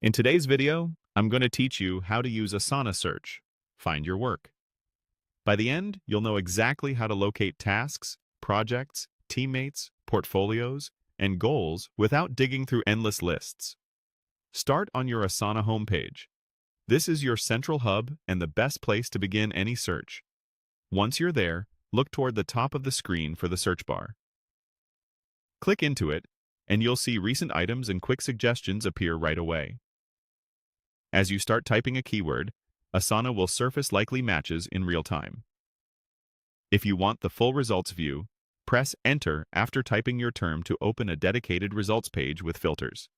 In today's video, I'm going to teach you how to use Asana Search. Find your work. By the end, you'll know exactly how to locate tasks, projects, teammates, portfolios, and goals without digging through endless lists. Start on your Asana homepage. This is your central hub and the best place to begin any search. Once you're there, look toward the top of the screen for the search bar. Click into it, and you'll see recent items and quick suggestions appear right away. As you start typing a keyword, Asana will surface likely matches in real time. If you want the full results view, press Enter after typing your term to open a dedicated results page with filters.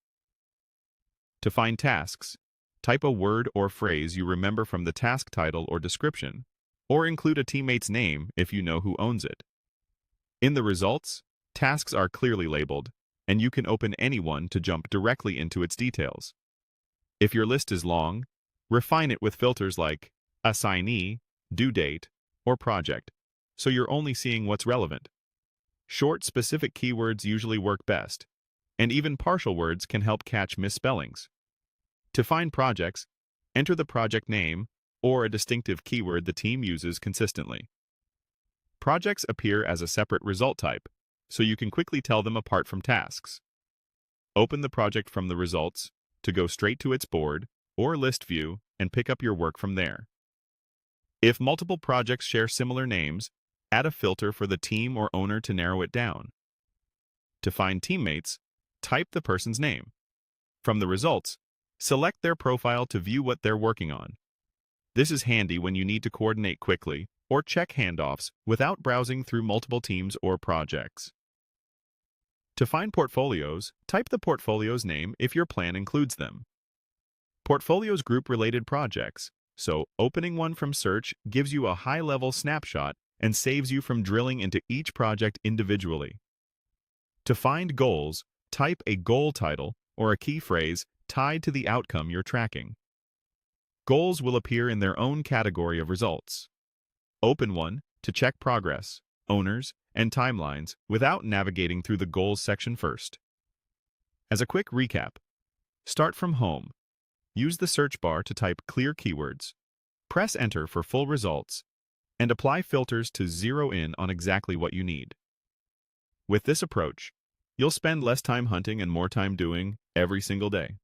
To find tasks, type a word or phrase you remember from the task title or description, or include a teammate's name if you know who owns it. In the results, tasks are clearly labeled, and you can open any one to jump directly into its details. If your list is long, refine it with filters like assignee, due date, or project, so you're only seeing what's relevant. Short, specific keywords usually work best, and even partial words can help catch misspellings. To find projects, enter the project name or a distinctive keyword the team uses consistently. Projects appear as a separate result type, so you can quickly tell them apart from tasks. Open the project from the results to go straight to its board or list view and pick up your work from there. If multiple projects share similar names, add a filter for the team or owner to narrow it down. To find teammates, type the person's name. From the results, select their profile to view what they're working on. This is handy when you need to coordinate quickly or check handoffs without browsing through multiple teams or projects. To find portfolios, type the portfolio's name if your plan includes them. Portfolios group related projects, so opening one from search gives you a high-level snapshot and saves you from drilling into each project individually. To find goals, type a goal title or a key phrase tied to the outcome you're tracking. Goals will appear in their own category of results. Open one to check progress, owners, and timelines without navigating through the Goals section first. As a quick recap, start from Home. Use the search bar to type clear keywords. Press Enter for full results, and apply filters to zero in on exactly what you need. With this approach, you'll spend less time hunting and more time doing every single day.